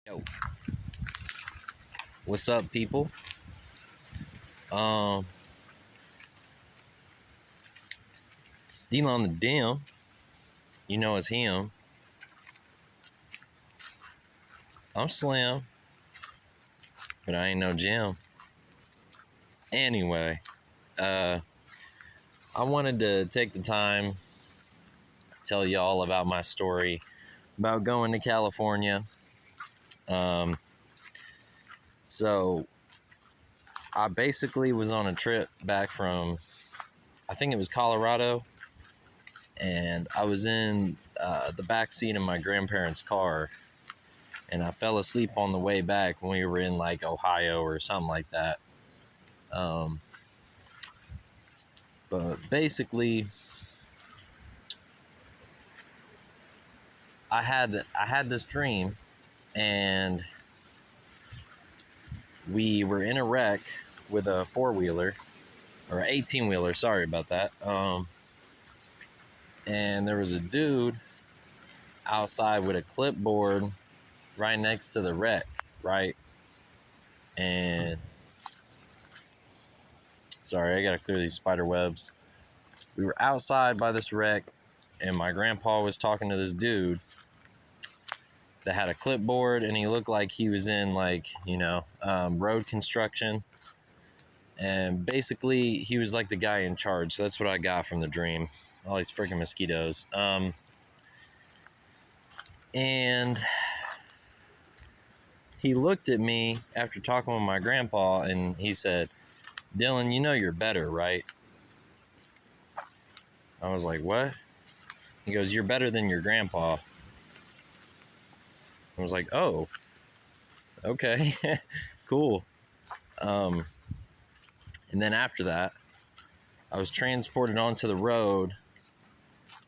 Yo, what's up, people? It's Deal on the Dim. You know it's him. I'm Slim, but I ain't no Jim. Anyway, I wanted to take the time to tell y'all about my story about going to California. So I basically was on a trip back from, I think it was Colorado, and I was in the back seat of my grandparents' car, and I fell asleep on the way back when we were in like Ohio or something like that. But basically, I had this dream, and we were in a wreck with a 4-wheeler or 18-wheeler. Sorry about that. And there was a dude outside with a clipboard right next to the wreck, right? And sorry, I gotta clear these spider webs. We were outside by this wreck, and my grandpa was talking to this dude that had a clipboard, and he looked like he was in road construction. And basically, he was like the guy in charge. So that's what I got from the dream. All these freaking mosquitoes. And he looked at me after talking with my grandpa, and he said, "Dylan, you know you're better, right?" I was like, "What?" He goes, "You're better than your grandpa." I was like, "Oh, okay, cool." And then after that, I was transported onto the road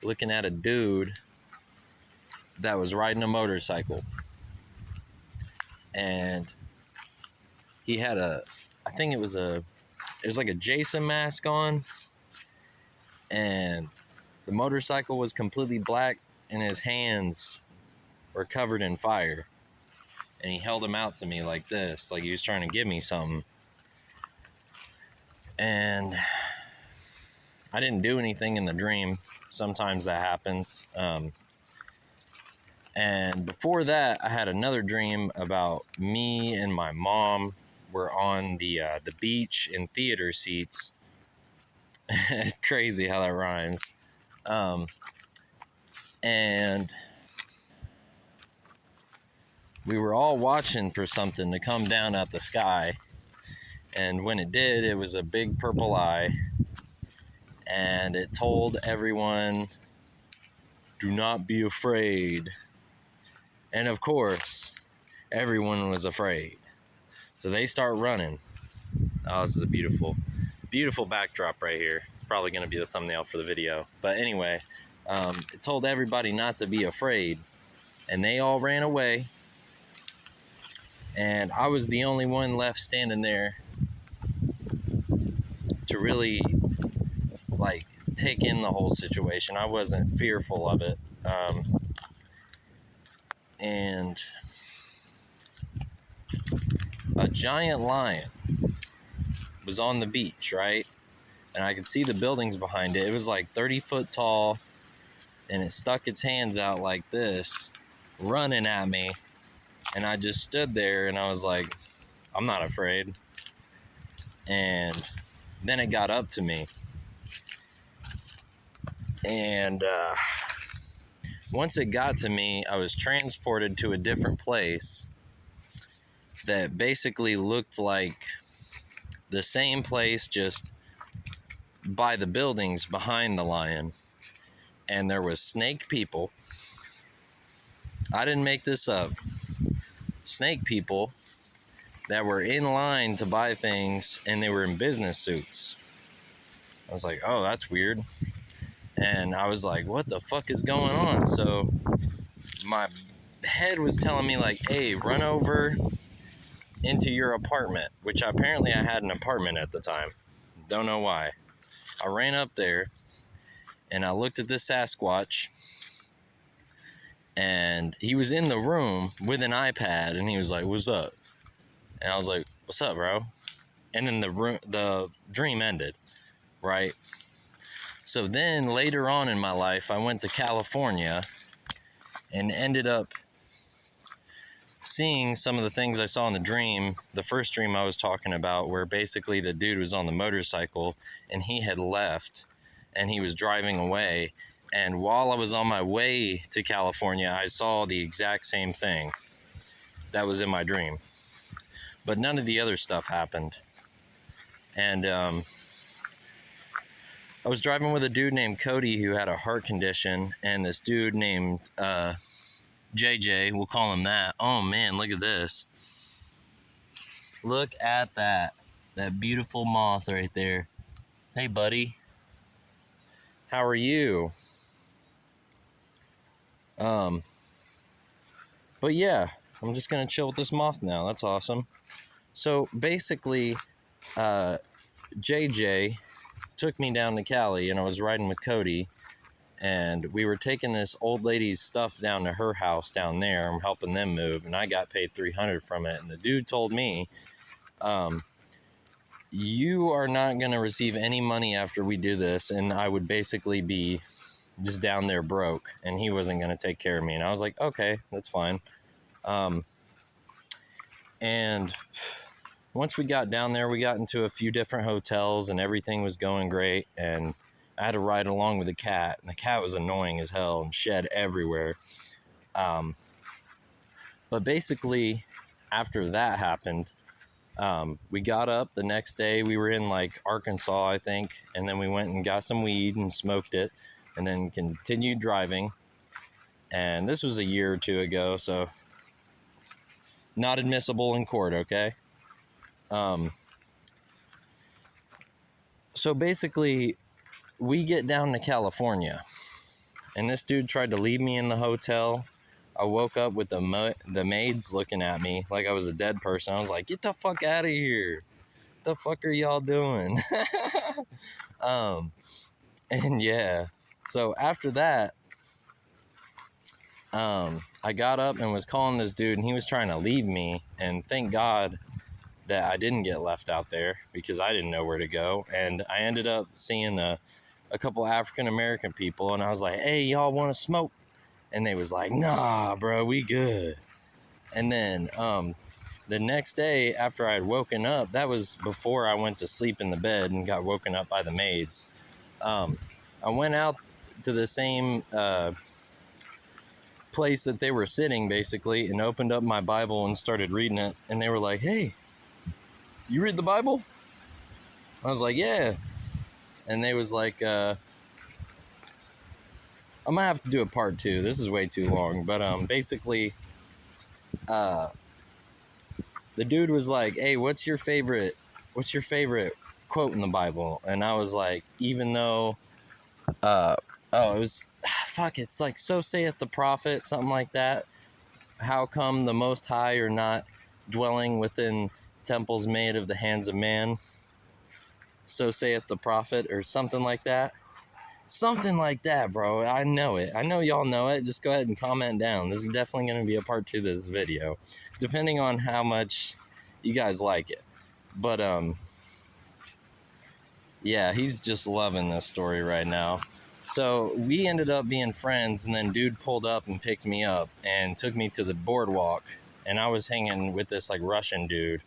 looking at a dude that was riding a motorcycle. And he had it was like a Jason mask on, and the motorcycle was completely black, and his hands were covered in fire. And he held them out to me like this, like he was trying to give me something. And I didn't do anything in the dream. Sometimes that happens. And before that, I had another dream about me and my mom were on the beach in theater seats. It's crazy how that rhymes. And we were all watching for something to come down out the sky. And when it did, it was a big purple eye. And it told everyone, "Do not be afraid." And of course, everyone was afraid. So they start running. Oh, this is a beautiful, beautiful backdrop right here. It's probably going to be the thumbnail for the video. But anyway, it told everybody not to be afraid. And they all ran away. And I was the only one left standing there to really, take in the whole situation. I wasn't fearful of it. And a giant lion was on the beach, right? And I could see the buildings behind it. It was like 30 foot tall, and it stuck its hands out like this, running at me. And I just stood there, and I was like, I'm not afraid. And then it got up to me. And once it got to me, I was transported to a different place that basically looked like the same place, just by the buildings behind the lion. And there was snake people. I didn't make this up. Snake people that were in line to buy things, and they were in business suits. I was like, oh, that's weird. And I was like, what the fuck is going on? So my head was telling me like, hey, run over into your apartment, which apparently I had an apartment at the time. Don't know why. I ran up there, and I looked at this Sasquatch, And he was in the room with an iPad, and he was like, "What's up?" And I was like, "What's up, bro?" And then the dream ended, right? So then later on in my life, I went to California and ended up seeing some of the things I saw in the dream. The first dream I was talking about, where basically the dude was on the motorcycle and he had left and he was driving away. And while I was on my way to California, I saw the exact same thing that was in my dream. But none of the other stuff happened. And I was driving with a dude named Cody who had a heart condition, and this dude named JJ, we'll call him that. Oh man, look at this. Look at that. That beautiful moth right there. Hey, buddy. How are you? But yeah, I'm just gonna chill with this moth now. That's awesome. So basically, JJ took me down to Cali, and I was riding with Cody, and we were taking this old lady's stuff down to her house down there. I'm helping them move, and I got paid $300 from it. And the dude told me, you are not going to receive any money after we do this, and I would basically be just down there broke, and he wasn't going to take care of me. And I was like, okay, that's fine. And once we got down there, we got into a few different hotels, and everything was going great. And I had to ride along with the cat, and the cat was annoying as hell and shed everywhere. But basically, after that happened, we got up the next day. We were in like Arkansas, I think, and then we went and got some weed and smoked it, and then continued driving. And this was a year or two ago, so not admissible in court, okay? So basically, we get down to California, and this dude tried to leave me in the hotel. I woke up with the maids looking at me like I was a dead person. I was like, get the fuck out of here. What the fuck are y'all doing? And yeah, so after that, I got up and was calling this dude, and he was trying to leave me. And thank God that I didn't get left out there, because I didn't know where to go. And I ended up seeing a couple African-American people, and I was like, hey, y'all want to smoke? And they was like, nah, bro, we good. And then the next day after I had woken up, that was before I went to sleep in the bed and got woken up by the maids. I went out to the same place that they were sitting, basically, and opened up my Bible and started reading it. And they were like, hey, you read the Bible? I was like, yeah. And they was like, I'm gonna have to do a part 2. This is way too long. But basically, the dude was like, hey, what's your favorite quote in the Bible? And I was like, even though it was it's like, so saith the prophet, something like that. How come the Most High are not dwelling within temples made of the hands of man? So saith the prophet, or something like that. Something like that, bro. I know it. I know y'all know it. Just go ahead and comment down. This is definitely going to be a part 2 of this video, depending on how much you guys like it. But yeah, he's just loving this story right now. So we ended up being friends, and then dude pulled up and picked me up and took me to the boardwalk, and I was hanging with this like Russian dude,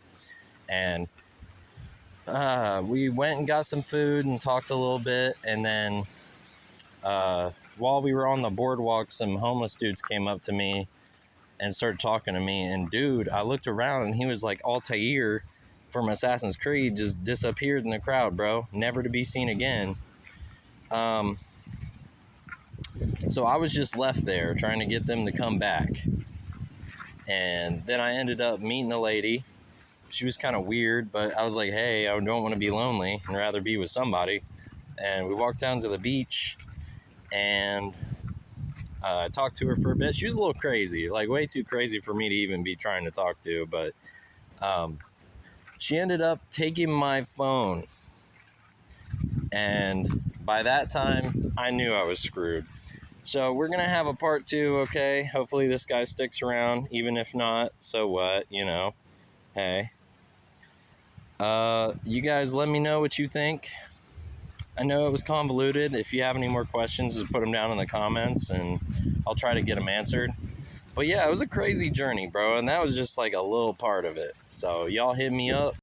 and we went and got some food and talked a little bit. And then while we were on the boardwalk, some homeless dudes came up to me and started talking to me. And dude, I looked around, and he was like Altair from Assassin's Creed, just disappeared in the crowd, bro, never to be seen again. So I was just left there trying to get them to come back. And then I ended up meeting a lady. She was kind of weird, but I was like, hey, I don't want to be lonely and rather be with somebody. And we walked down to the beach, and I talked to her for a bit. She was a little crazy, like way too crazy for me to even be trying to talk to. But she ended up taking my phone. And by that time, I knew I was screwed. So we're gonna have a part 2, okay? Hopefully this guy sticks around. Even if not, so what, you know. Hey. You guys let me know what you think. I know it was convoluted. If you have any more questions, just put them down in the comments and I'll try to get them answered. But yeah, it was a crazy journey, bro, and that was just like a little part of it. So y'all hit me up.